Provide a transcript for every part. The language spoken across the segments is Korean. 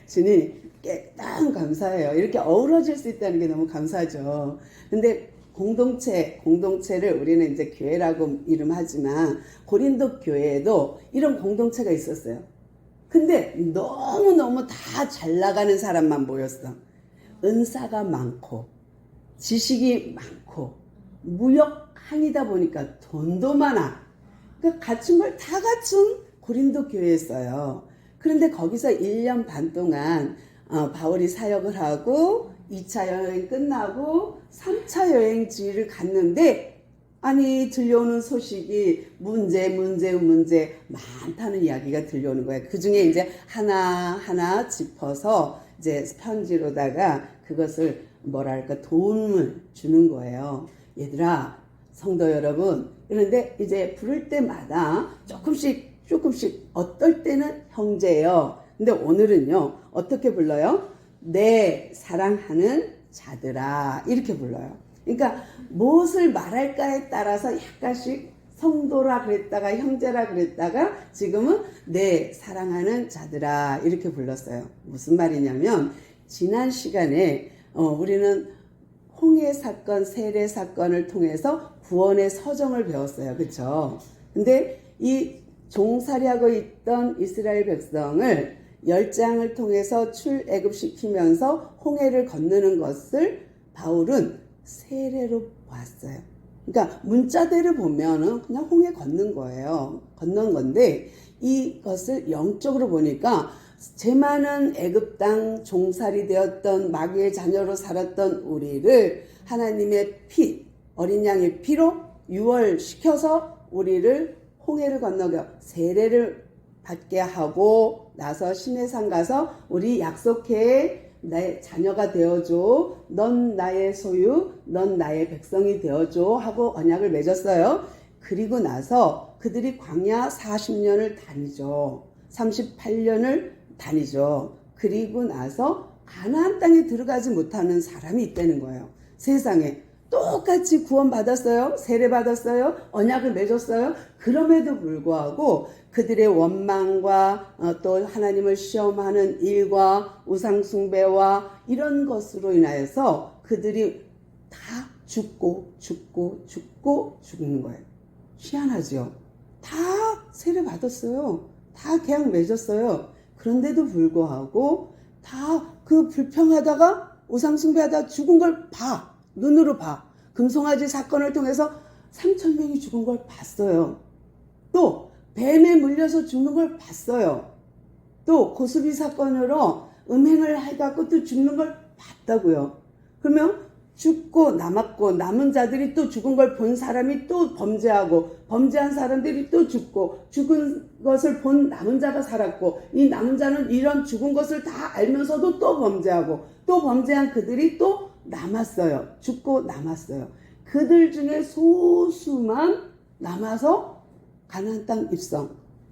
주님 너무 감사해요. 이렇게 어우러질 수 있다는 게 너무 감사하죠. 근데 공동체를 우리는 이제 교회라고 이름하지만 고린도 교회에도 이런 공동체가 있었어요. 근데 너무너무 다 잘 나가는 사람만 모였어. 은사가 많고 지식이 많고 무역한이다 보니까 돈도 많아. 그러니까 갖춘 걸 다 갖춘 고린도 교회였어요. 그런데 거기서 1년 반 동안 바울이 사역을 하고 2차 여행 끝나고 3차 여행지를 갔는데 아니 들려오는 소식이 문제 많다는 이야기가 들려오는 거예요. 그 중에 이제 하나하나 짚어서 이제 편지로다가 그것을 뭐랄까 도움을 주는 거예요. 얘들아, 성도 여러분. 그런데 이제 부를 때마다 조금씩 어떨 때는 형제예요. 근데 오늘은요 어떻게 불러요? 내 사랑하는 자들아 이렇게 불러요. 그러니까 무엇을 말할까에 따라서 약간씩 성도라 그랬다가 형제라 그랬다가 지금은 내 사랑하는 자들아 이렇게 불렀어요. 무슨 말이냐면 지난 시간에 우리는 홍해 사건, 세례 사건을 통해서 구원의 서정을 배웠어요. 그렇죠? 근데 이 종살이하고 있던 이스라엘 백성을 열장을 통해서 출애굽시키면서 홍해를 건너는 것을 바울은 세례로 봤어요. 그러니까 문자대로 보면은 그냥 홍해 건넌 거예요. 건넌 건데 이것을 영적으로 보니까 제 많은 애굽 땅 종살이 되었던 마귀의 자녀로 살았던 우리를 하나님의 피, 어린 양의 피로 유월시켜서 우리를 홍해를 건너게 세례를 받게 하고 나서 시내산 가서 우리 약속해 나의 자녀가 되어줘. 넌 나의 소유, 넌 나의 백성이 되어줘 하고 언약을 맺었어요. 그리고 나서 그들이 광야 40년을 다니죠. 38년을 다니죠. 그리고 나서 가나안 땅에 들어가지 못하는 사람이 있다는 거예요. 세상에 똑같이 구원받았어요. 세례받았어요. 언약을 맺었어요. 그럼에도 불구하고 그들의 원망과 또 하나님을 시험하는 일과 우상숭배와 이런 것으로 인하여서 그들이 다 죽고 죽는 거예요. 희한하죠. 다 세례받았어요. 다 계약 맺었어요. 그런데도 불구하고 다 그 불평하다가 우상숭배하다가 죽은 걸 봐. 눈으로 봐. 금송아지 사건을 통해서 3,000명이 죽은 걸 봤어요. 또 뱀에 물려서 죽는 걸 봤어요. 또 고수비 사건으로 음행을 해갖고 또 죽는 걸 봤다고요. 그러면 죽고 남았고 남은 자들이 또 죽은 걸 본 사람이 또 범죄하고 범죄한 사람들이 또 죽고 죽은 것을 본 남은 자가 살았고 이 남은 자는 이런 죽은 것을 다 알면서도 또 범죄하고 또 범죄한 그들이 또 남았어요. 죽고 남았어요. 그들 중에 소수만 남아서 가나안 땅 입성.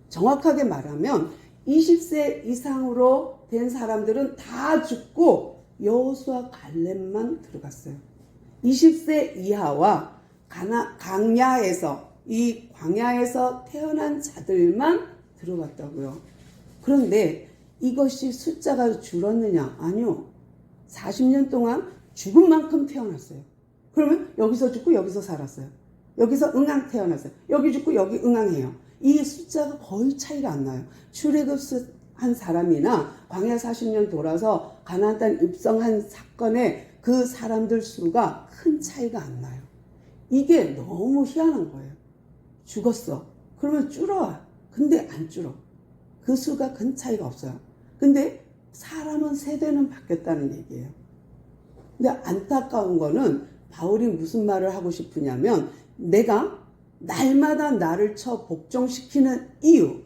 정확하게 말하면 20세 이상으로 된 사람들은 다 죽고 여호수아 갈렙만 들어갔어요. 20세 이하와 이 광야에서 태어난 자들만 들어갔다고요. 그런데 이것이 숫자가 줄었느냐? 아니요. 40년 동안 죽은 만큼 태어났어요. 그러면 여기서 죽고 여기서 살았어요. 여기서 응앙 태어났어요. 여기 죽고 여기 응앙해요. 이 숫자가 거의 차이가 안 나요. 출애굽한 사람이나 광야 40년 돌아서 가나안 땅 입성한 사건에 그 사람들 수가 큰 차이가 안 나요. 이게 너무 희한한 거예요. 죽었어. 그러면 줄어. 근데 안 줄어. 그 수가 큰 차이가 없어요. 근데 사람은 세대는 바뀌었다는 얘기예요. 근데 안타까운 거는 바울이 무슨 말을 하고 싶으냐면 내가 날마다 나를 쳐 복종시키는 이유,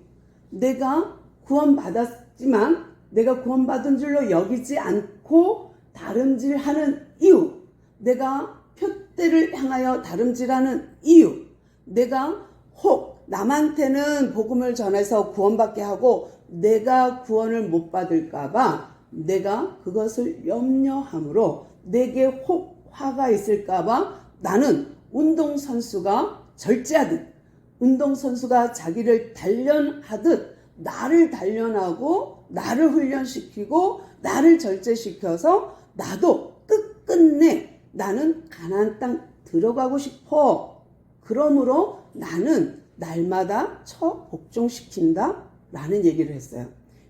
내가 구원받았지만 내가 구원받은 줄로 여기지 않고 다름질하는 이유, 내가 표대를 향하여 다름질하는 이유, 내가 혹 남한테는 복음을 전해서 구원받게 하고 내가 구원을 못 받을까봐 내가 그것을 염려함으로 내게 혹 화가 있을까봐 나는 운동선수가 절제하듯 운동선수가 자기를 단련하듯 나를 단련하고 나를 훈련시키고 나를 절제시켜서 나도 끝끝내 나는 가나안 땅 들어가고 싶어. 그러므로 나는 날마다 처 복종시킨다 라는 얘기를 했어요.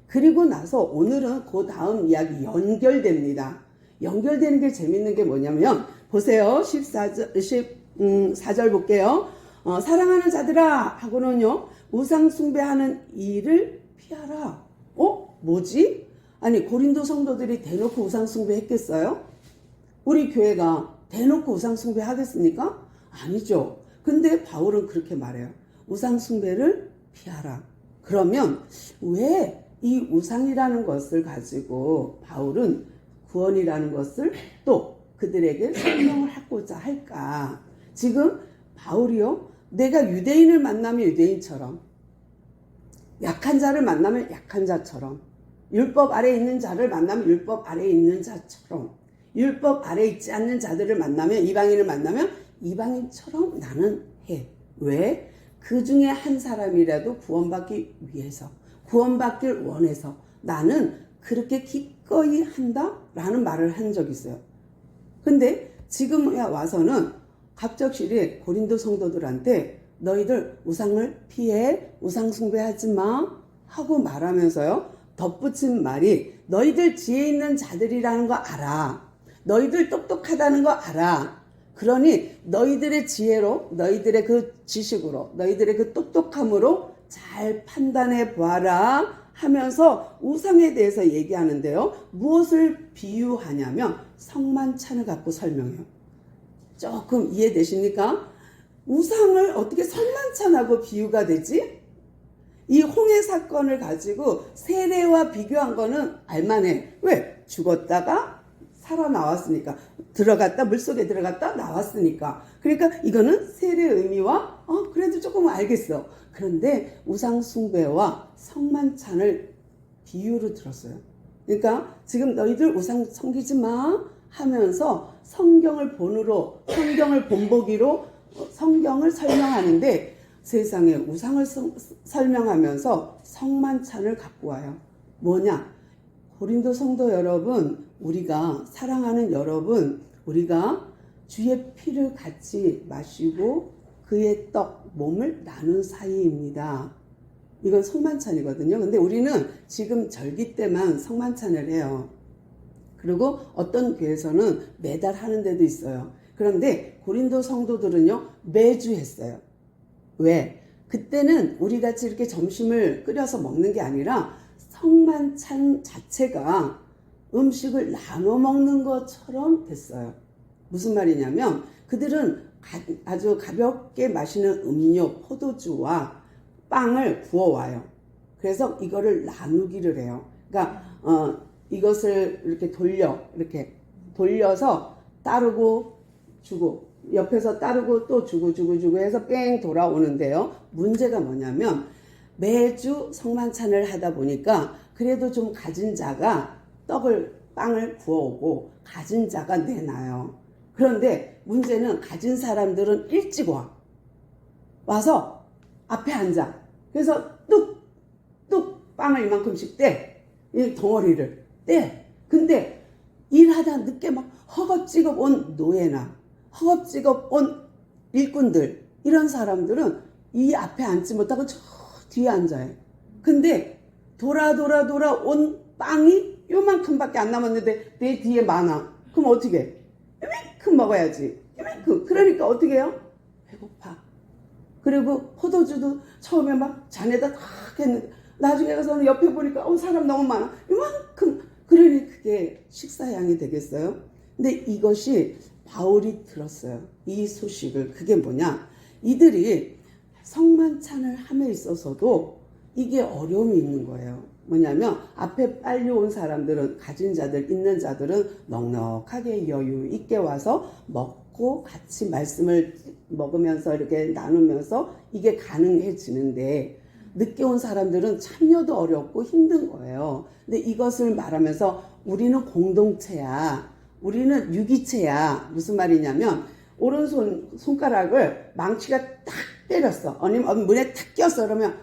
그리고 나서 오늘은 그 다음 이야기 연결됩니다. 연결되는 게 재밌는 게 뭐냐면 보세요. 14절 볼게요. 사랑하는 자들아 하고는요. 우상 숭배하는 일을 피하라. 뭐지? 아니 고린도 성도들이 대놓고 우상 숭배했겠어요? 우리 교회가 대놓고 우상 숭배 하겠습니까? 아니죠. 근데 바울은 그렇게 말해요. 우상 숭배를 피하라. 그러면 왜 이 우상이라는 것을 가지고 바울은 구원이라는 것을 또 그들에게 설명을 하고자 할까? 지금 바울이요. 내가 유대인을 만나면 유대인처럼 약한 자를 만나면 약한 자처럼 율법 아래에 있는 자를 만나면 율법 아래에 있는 자처럼 율법 아래에 있지 않는 자들을 만나면 이방인을 만나면 이방인처럼 나는 해. 왜? 그 중에 한 사람이라도 구원받기 위해서 구원받길 원해서 나는 그렇게 기꺼이 한다라는 말을 한 적이 있어요. 근데 지금 와서는 갑작스레 고린도 성도들한테 너희들 우상을 피해 우상 숭배하지 마 하고 말하면서요. 덧붙인 말이 너희들 지혜 있는 자들이라는 거 알아. 너희들 똑똑하다는 거 알아. 그러니 너희들의 지혜로 너희들의 그 지식으로 너희들의 그 똑똑함으로 잘 판단해 보아라 하면서 우상에 대해서 얘기하는데요. 무엇을 비유하냐면 성만찬을 갖고 설명해요. 조금 이해되십니까? 우상을 어떻게 성만찬하고 비유가 되지? 이 홍해 사건을 가지고 세례와 비교한 거는 알만해. 왜? 죽었다가 살아나왔으니까. 들어갔다 물속에 들어갔다 나왔으니까. 그러니까 이거는 세례 의미와 그래도 조금 알겠어. 그런데 우상 숭배와 성만찬을 비유로 들었어요. 그러니까 지금 너희들 우상 섬기지 마 하면서 성경을 본으로 성경을 본보기로 성경을 설명하는데 세상에 우상을 설명하면서 성만찬을 갖고 와요. 뭐냐? 고린도 성도 여러분, 우리가 사랑하는 여러분, 우리가 주의 피를 같이 마시고 그의 떡, 몸을 나눈 사이입니다. 이건 성만찬이거든요. 근데 우리는 지금 절기 때만 성만찬을 해요. 그리고 어떤 교회에서는 매달 하는 데도 있어요. 그런데 고린도 성도들은요, 매주 했어요. 왜? 그때는 우리 같이 이렇게 점심을 끓여서 먹는 게 아니라 성만찬 자체가 음식을 나눠 먹는 것처럼 됐어요. 무슨 말이냐면 그들은 아주 가볍게 마시는 음료, 포도주와 빵을 구워와요. 그래서 이거를 나누기를 해요. 그러니까 이것을 이렇게 돌려서 따르고 주고 옆에서 따르고 또 주고 해서 뺑 돌아오는데요. 문제가 뭐냐면 매주 성만찬을 하다 보니까 그래도 좀 가진 자가 빵을 구워오고 가진 자가 내놔요. 그런데 문제는 가진 사람들은 일찍 와서 앞에 앉아. 그래서 뚝뚝 빵을 이만큼씩 이 덩어리를 떼. 근데 일하다 늦게 막 허겁지겁 온 노예나 허겁지겁 온 일꾼들 이런 사람들은 이 앞에 앉지 못하고 저 뒤에 앉아요. 근데 돌아 온 빵이 요만큼밖에 안 남았는데 내 뒤에 많아. 그럼 어떻게 해? 이만큼 먹어야지. 이만큼. 그러니까 어떻게 해요? 배고파. 그리고 포도주도 처음에 막 잔에다 탁 했는데 나중에 가서는 옆에 보니까 사람 너무 많아. 이만큼. 그러니 그게 식사량이 되겠어요? 근데 이것이 바울이 들었어요. 이 소식을. 그게 뭐냐? 이들이 성만찬을 함에 있어서도 이게 어려움이 있는 거예요. 뭐냐면 앞에 빨리 온 사람들은 가진 자들 있는 자들은 넉넉하게 여유 있게 와서 먹고 같이 말씀을 먹으면서 이렇게 나누면서 이게 가능해지는데 늦게 온 사람들은 참여도 어렵고 힘든 거예요. 근데 이것을 말하면서 우리는 공동체야. 우리는 유기체야. 무슨 말이냐면 손가락을 망치가 딱 때렸어. 아니면 문에 탁 꼈어. 그러면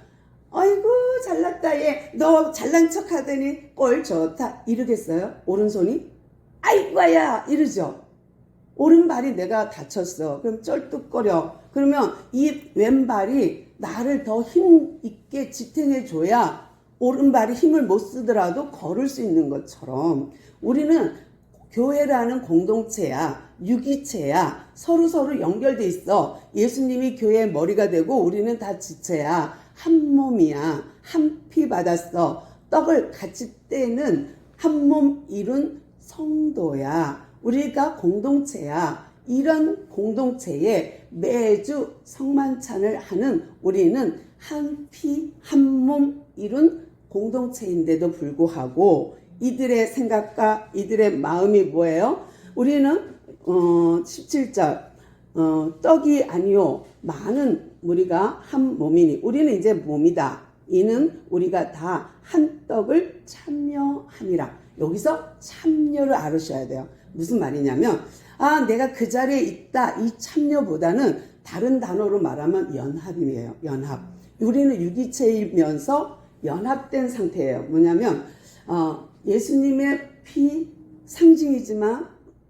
아이고 잘났다 얘 너 잘난 척 하더니 꼴 좋다 이러겠어요? 오른손이 아이고야 이러죠. 오른발이 내가 다쳤어. 그럼 쩔뚝거려. 그러면 이 왼발이 나를 더 힘있게 지탱해 줘야 오른발이 힘을 못 쓰더라도 걸을 수 있는 것처럼 우리는 교회라는 공동체야, 유기체야, 서로 연결돼 있어. 예수님이 교회의 머리가 되고 우리는 다 지체야. 한 몸이야. 한 피 받았어. 떡을 같이 떼는 한 몸 이룬 성도야. 우리가 공동체야. 이런 공동체에 매주 성만찬을 하는 우리는 한 피, 한 몸 이룬 공동체인데도 불구하고 이들의 생각과 이들의 마음이 뭐예요? 우리는 17절 떡이 아니요 많은 무리가 한 몸이니 우리는 이제 몸이다. 이는 우리가 다 한 떡을 참여함이라. 여기서 참여를 알으셔야 돼요. 무슨 말이냐면 내가 그 자리에 있다. 이 참여보다는 다른 단어로 말하면 연합이에요. 연합. 우리는 유기체이면서 연합된 상태예요. 뭐냐면 예수님의 피 상징이지만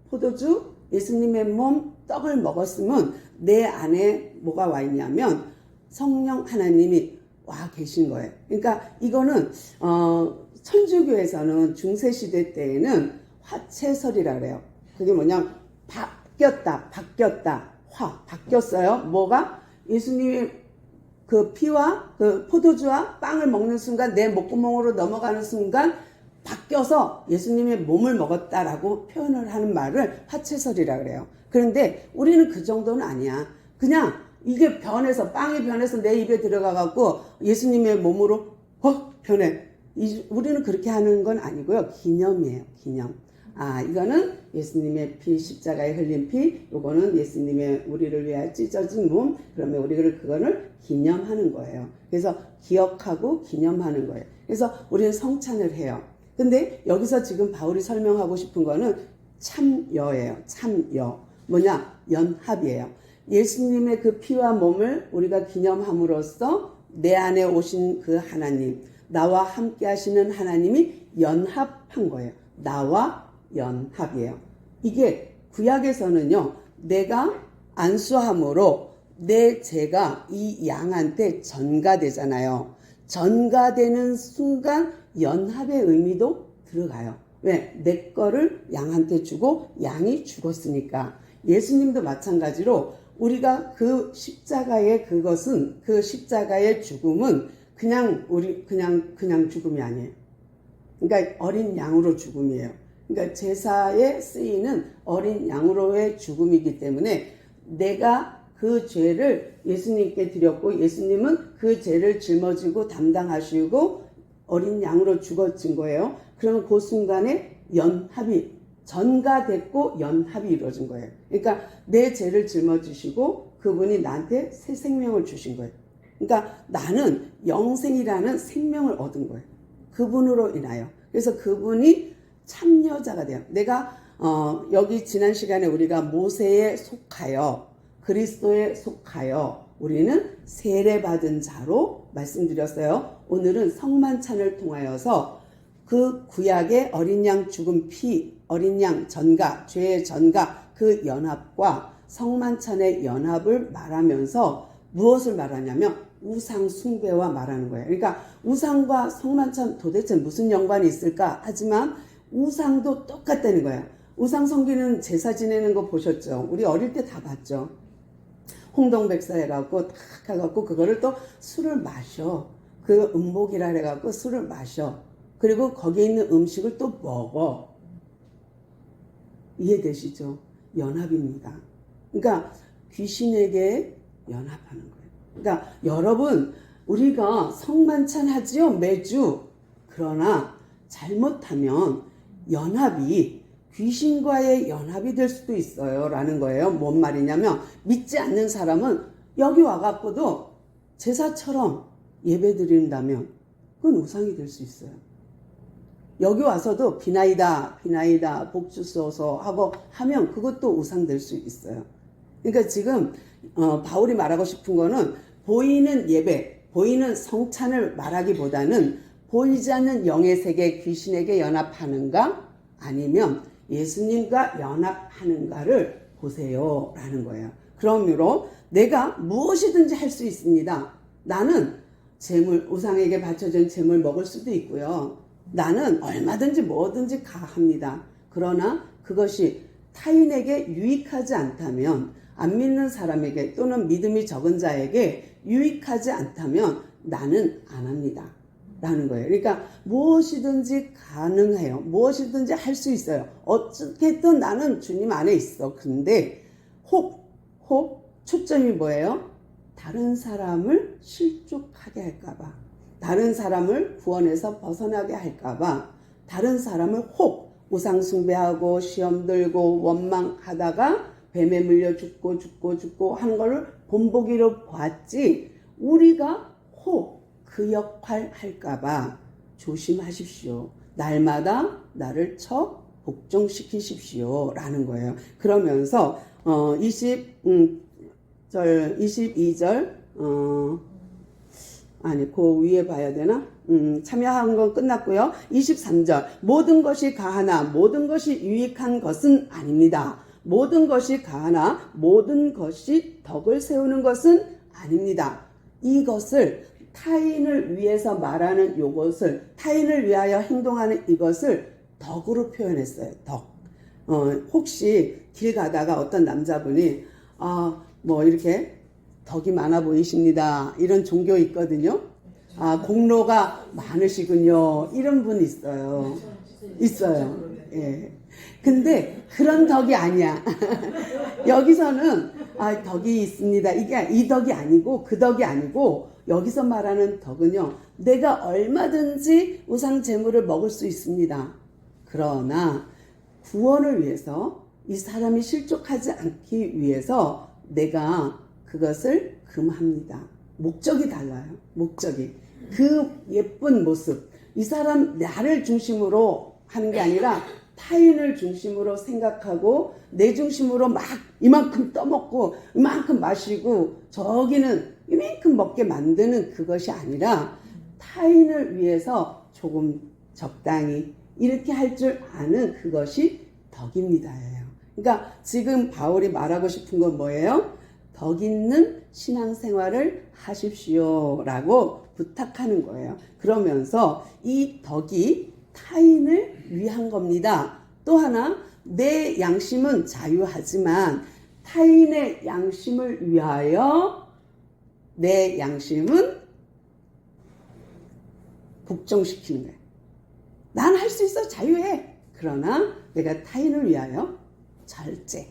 포도주 예수님의 몸 떡을 먹었으면 내 안에 뭐가 와 있냐면 성령 하나님이 와 계신 거예요. 그러니까 이거는 천주교에서는 중세시대 때에는 화채설이라 그래요. 그게 뭐냐 바뀌었다 바뀌었어요. 뭐가? 예수님의 그 피와 그 포도주와 빵을 먹는 순간 내 목구멍으로 넘어가는 순간 바뀌어서 예수님의 몸을 먹었다라고 표현을 하는 말을 화채설이라 그래요. 그런데 우리는 그 정도는 아니야. 그냥 이게 변해서 빵이 변해서 내 입에 들어가갖고 예수님의 몸으로 변해. 우리는 그렇게 하는 건 아니고요. 기념이에요. 기념. 이거는 예수님의 피, 십자가에 흘린 피, 요거는 예수님의 우리를 위하여 찢어진 몸, 그러면 우리를 그거를 기념하는 거예요. 그래서 기억하고 기념하는 거예요. 그래서 우리는 성찬을 해요. 근데 여기서 지금 바울이 설명하고 싶은 거는 참여예요. 참여. 뭐냐? 연합이에요. 예수님의 그 피와 몸을 우리가 기념함으로써 내 안에 오신 그 하나님, 나와 함께 하시는 하나님이 연합한 거예요. 나와 연합이에요. 이게 구약에서는요, 내가 안수함으로 내 죄가 이 양한테 전가되잖아요. 전가되는 순간 연합의 의미도 들어가요. 왜? 내 거를 양한테 주고 양이 죽었으니까. 예수님도 마찬가지로 우리가 그 십자가의 그것은 그 십자가의 죽음은 그냥 죽음이 아니에요. 그러니까 어린 양으로 죽음이에요. 그러니까 제사에 쓰이는 어린 양으로의 죽음이기 때문에 내가 그 죄를 예수님께 드렸고 예수님은 그 죄를 짊어지고 담당하시고 어린 양으로 죽어진 거예요. 그러면 그 순간에 연합이 전가됐고 연합이 이루어진 거예요. 그러니까 내 죄를 짊어지시고 그분이 나한테 새 생명을 주신 거예요. 그러니까 나는 영생이라는 생명을 얻은 거예요. 그분으로 인하여. 그래서 그분이 참여자가 돼요. 내가 여기 지난 시간에 우리가 모세에 속하여 그리스도에 속하여 우리는 세례받은 자로 말씀드렸어요. 오늘은 성만찬을 통하여서 그 구약의 어린 양 죽은 피, 어린 양 전가, 죄의 전가 그 연합과 성만찬의 연합을 말하면서 무엇을 말하냐면 우상 숭배와 말하는 거예요. 그러니까 우상과 성만찬 도대체 무슨 연관이 있을까 하지만 우상도 똑같다는 거예요. 우상 섬기는 제사 지내는 거 보셨죠? 우리 어릴 때 다 봤죠? 홍동백사 해갖고 탁 해갖고 그거를 또 술을 마셔. 그 음복이라 해갖고 술을 마셔. 그리고 거기에 있는 음식을 또 먹어. 이해되시죠? 연합입니다. 그러니까 귀신에게 연합하는 거예요. 그러니까 여러분 우리가 성만찬 하지요 매주. 그러나 잘못하면 연합이 귀신과의 연합이 될 수도 있어요 라는 거예요. 뭔 말이냐면 믿지 않는 사람은 여기 와갖고도 제사처럼 예배 드린다면 그건 우상이 될 수 있어요. 여기 와서도 비나이다 복 주소서 하고 하면 그것도 우상 될 수 있어요. 그러니까 지금 바울이 말하고 싶은 거는 보이는 예배, 보이는 성찬을 말하기보다는 보이지 않는 영의 세계 귀신에게 연합하는가 아니면 예수님과 연합하는가를 보세요 라는 거예요. 그러므로 내가 무엇이든지 할 수 있습니다. 나는 재물, 우상에게 바쳐진 재물 먹을 수도 있고요. 나는 얼마든지 뭐든지 가합니다. 그러나 그것이 타인에게 유익하지 않다면, 안 믿는 사람에게 또는 믿음이 적은 자에게 유익하지 않다면 나는 안 합니다 라는 거예요. 그러니까 무엇이든지 가능해요. 무엇이든지 할 수 있어요. 어떻게든 나는 주님 안에 있어. 근데 초점이 뭐예요? 다른 사람을 실족하게 할까봐, 다른 사람을 구원에서 벗어나게 할까봐, 다른 사람을 우상 숭배하고 시험 들고 원망하다가 뱀에 물려 죽고 하는 걸를 본보기로 보았지, 우리가 그 역할 할까봐 조심하십시오. 날마다 나를 복종시키십시오 라는 거예요. 그러면서 22절 그 위에 봐야 되나? 참여한 건 끝났고요. 23절 모든 것이 가하나 모든 것이 유익한 것은 아닙니다. 모든 것이 가하나 모든 것이 덕을 세우는 것은 아닙니다. 이것을 타인을 위해서 말하는 이것을, 타인을 위하여 행동하는 이것을 덕으로 표현했어요. 덕. 혹시 길 가다가 어떤 남자분이 이렇게 덕이 많아 보이십니다. 이런 종교 있거든요. 공로가 많으시군요. 이런 분 있어요. 예. 근데 그런 덕이 아니야. 여기서는 덕이 있습니다. 이게 이 덕이 아니고 그 덕이 아니고, 여기서 말하는 덕은요, 내가 얼마든지 우상 재물을 먹을 수 있습니다. 그러나 구원을 위해서, 이 사람이 실족하지 않기 위해서 내가 그것을 금합니다. 목적이 달라요. 목적이. 그 예쁜 모습, 이 사람 나를 중심으로 하는 게 아니라 타인을 중심으로 생각하고 내 중심으로 막 이만큼 떠먹고 이만큼 마시고 저기는 이만큼 먹게 만드는 그것이 아니라, 타인을 위해서 조금 적당히 이렇게 할 줄 아는 그것이 덕입니다. 그러니까 지금 바울이 말하고 싶은 건 뭐예요? 덕 있는 신앙생활을 하십시오 라고 부탁하는 거예요. 그러면서 이 덕이 타인을 위한 겁니다. 또 하나, 내 양심은 자유하지만 타인의 양심을 위하여 내 양심은 복종시키는 거예요. 난 할 수 있어, 자유해. 그러나 내가 타인을 위하여 절제.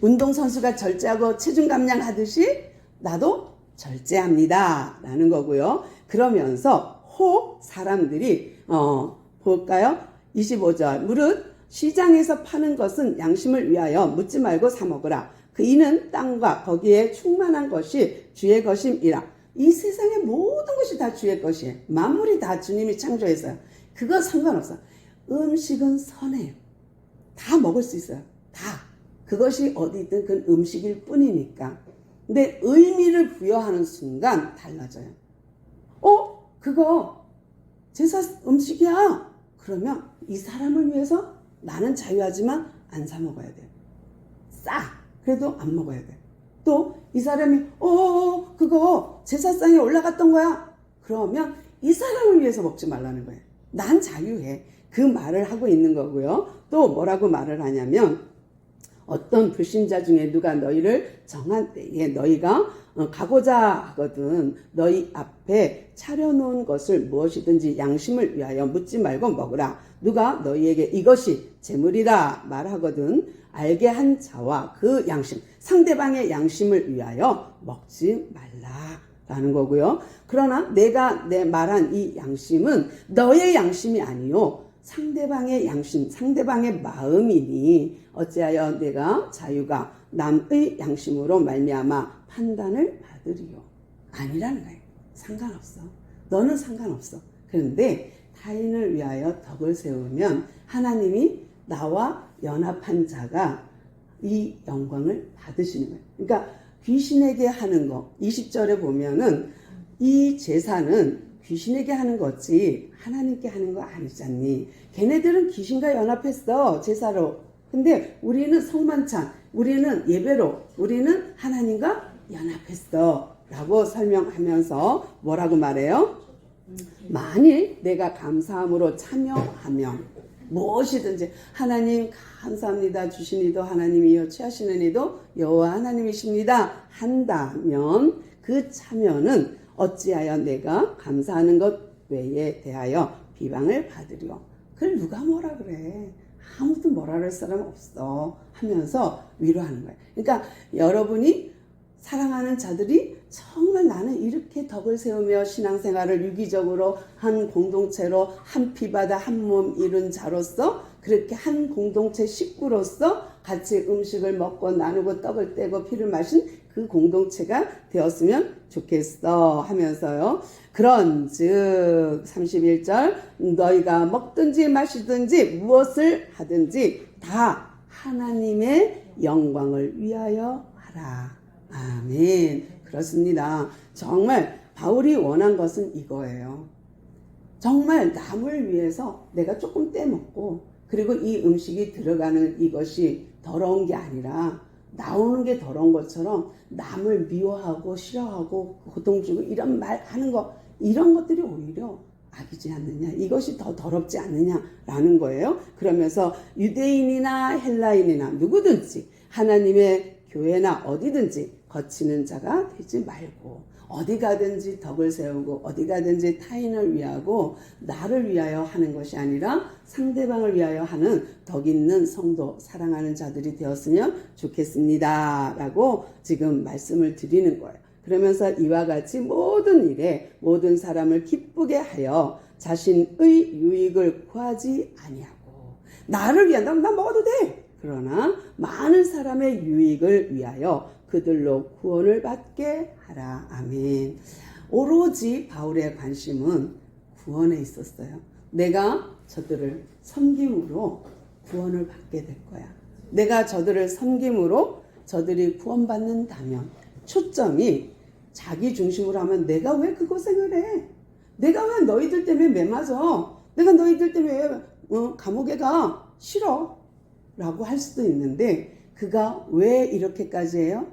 운동선수가 절제하고 체중 감량하듯이 나도 절제합니다 라는 거고요. 그러면서 사람들이 볼까요? 25절 무릇 시장에서 파는 것은 양심을 위하여 묻지 말고 사 먹으라. 그 이는 땅과 거기에 충만한 것이 주의 것임이라. 이 세상의 모든 것이 다 주의 것이에요. 만물이 다 주님이 창조했어요. 그거 상관없어. 음식은 선해요. 다 먹을 수 있어요. 다. 그것이 어디든 그 음식일 뿐이니까. 근데 의미를 부여하는 순간 달라져요. 그거 제사 음식이야. 그러면 이 사람을 위해서 나는 자유하지만 안 사 먹어야 돼요. 그래도 안 먹어야 돼. 또 이 사람이 그거 제사상에 올라갔던 거야. 그러면 이 사람을 위해서 먹지 말라는 거예요. 난 자유해. 그 말을 하고 있는 거고요. 또 뭐라고 말을 하냐면, 어떤 불신자 중에 누가 너희를 정한 때에 너희가 가고자 하거든 너희 앞에 차려놓은 것을 무엇이든지 양심을 위하여 묻지 말고 먹으라. 누가 너희에게 이것이 재물이라 말하거든 알게 한 자와 그 양심, 상대방의 양심을 위하여 먹지 말라라는 거고요. 그러나 내가 말한 이 양심은 너의 양심이 아니요 상대방의 양심, 상대방의 마음이니 어찌하여 내가 자유가 남의 양심으로 말미암아 판단을 받으리요. 아니라는 거예요. 상관없어. 너는 상관없어. 그런데 타인을 위하여 덕을 세우면 하나님이 나와 연합한 자가 이 영광을 받으시는 거예요. 그러니까 귀신에게 하는 거 20절에 보면은 이 제사는 귀신에게 하는 거지 하나님께 하는 거 아니잖니. 걔네들은 귀신과 연합했어, 제사로. 근데 우리는 성만찬, 우리는 예배로, 우리는 하나님과 연합했어 라고 설명하면서 뭐라고 말해요? 만일 내가 감사함으로 참여하면 무엇이든지, 하나님 감사합니다 주신 이도 하나님이요 취하시는 이도 여호와 하나님이십니다 한다면 그 참여는 어찌하여 내가 감사하는 것 외에 대하여 비방을 받으리요. 그걸 누가 뭐라 그래, 아무도 뭐라 그럴 사람 없어 하면서 위로하는 거예요. 그러니까 여러분이 사랑하는 자들이 정말 나는 이렇게 덕을 세우며 신앙생활을 유기적으로 한 공동체로 한 피바다 한 몸 이룬 자로서, 그렇게 한 공동체 식구로서 같이 음식을 먹고 나누고 떡을 떼고 피를 마신 그 공동체가 되었으면 좋겠어 하면서요. 그런즉 31절 너희가 먹든지 마시든지 무엇을 하든지 다 하나님의 영광을 위하여 하라. 아멘. 그렇습니다. 정말 바울이 원한 것은 이거예요. 정말 남을 위해서 내가 조금 떼먹고, 그리고 이 음식이 들어가는 이것이 더러운 게 아니라 나오는 게 더러운 것처럼 남을 미워하고 싫어하고 고통 주고 이런 말 하는 거, 이런 것들이 오히려 악이지 않느냐, 이것이 더 더럽지 않느냐라는 거예요. 그러면서 유대인이나 헬라인이나 누구든지 하나님의 교회나 어디든지 거치는 자가 되지 말고, 어디 가든지 덕을 세우고 어디 가든지 타인을 위하고 나를 위하여 하는 것이 아니라 상대방을 위하여 하는 덕 있는 성도, 사랑하는 자들이 되었으면 좋겠습니다 라고 지금 말씀을 드리는 거예요. 그러면서 이와 같이 모든 일에 모든 사람을 기쁘게 하여 자신의 유익을 구하지 아니하고, 나를 위한, 나 먹어도 돼, 그러나 많은 사람의 유익을 위하여 그들로 구원을 받게 하라. 아멘. 오로지 바울의 관심은 구원에 있었어요. 내가 저들을 섬김으로 구원을 받게 될 거야. 내가 저들을 섬김으로 저들이 구원받는다면, 초점이 자기 중심으로 하면 내가 왜 그 고생을 해? 내가 왜 너희들 때문에 매 맞아? 내가 너희들 때문에 왜 감옥에 가? 싫어 라고 할 수도 있는데, 그가 왜 이렇게까지 해요?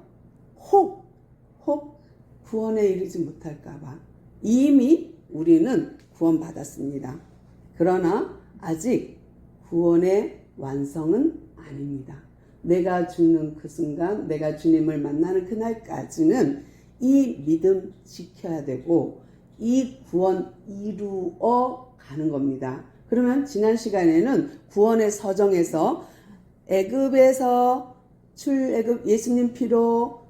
혹 구원에 이르지 못할까봐. 이미 우리는 구원받았습니다. 그러나 아직 구원의 완성은 아닙니다. 내가 죽는 그 순간, 내가 주님을 만나는 그날까지는 이 믿음 지켜야 되고 이 구원 이루어 가는 겁니다. 그러면 지난 시간에는 구원의 서정에서 애굽에서 출애굽 예수님 피로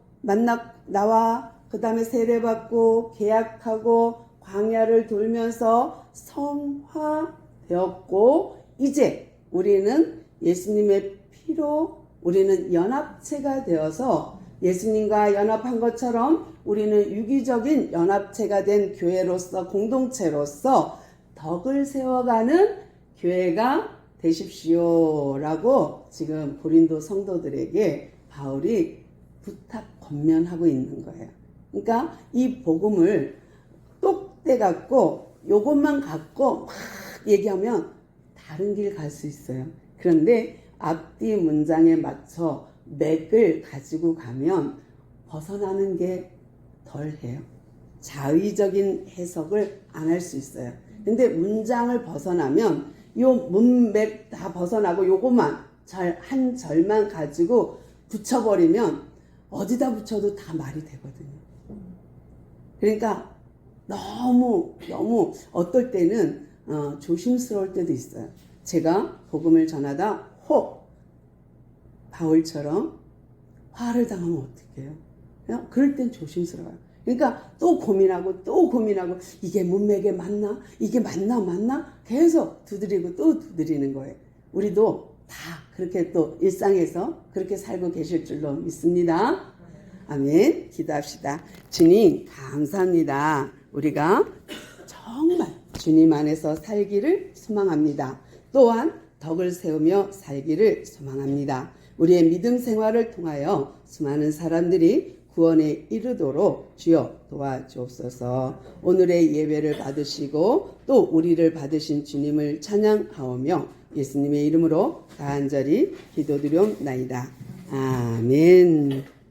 나와 그 다음에 세례받고 계약하고 광야를 돌면서 성화되었고, 이제 우리는 예수님의 피로 우리는 연합체가 되어서 예수님과 연합한 것처럼 우리는 유기적인 연합체가 된 교회로서, 공동체로서 덕을 세워가는 교회가 되십시오 라고 지금 고린도 성도들에게 바울이 부탁 권면하고 있는 거예요. 그러니까 이 복음을 똑대 갖고 요것만 갖고 막 얘기하면 다른 길 갈 수 있어요. 그런데 앞뒤 문장에 맞춰 맥을 가지고 가면 벗어나는 게 덜해요. 자의적인 해석을 안 할 수 있어요. 근데 문장을 벗어나면 요 문맥 다 벗어나고 요것만 한 절만 가지고 붙여버리면 어디다 붙여도 다 말이 되거든요. 그러니까 너무 어떨 때는 조심스러울 때도 있어요. 제가 복음을 전하다 혹 바울처럼 화를 당하면 어떡해요? 그럴 땐 조심스러워요. 그러니까 또 고민하고 이게 문맥에 맞나? 이게 맞나? 계속 두드리고 또 두드리는 거예요. 우리도 다 그렇게 또 일상에서 그렇게 살고 계실 줄로 믿습니다. 아멘. 기도합시다. 주님 감사합니다. 우리가 정말 주님 안에서 살기를 소망합니다. 또한 덕을 세우며 살기를 소망합니다. 우리의 믿음 생활을 통하여 수많은 사람들이 구원에 이르도록 주여 도와주옵소서. 오늘의 예배를 받으시고 또 우리를 받으신 주님을 찬양하오며 예수님의 이름으로 간절히 기도드리옵나이다. 아멘.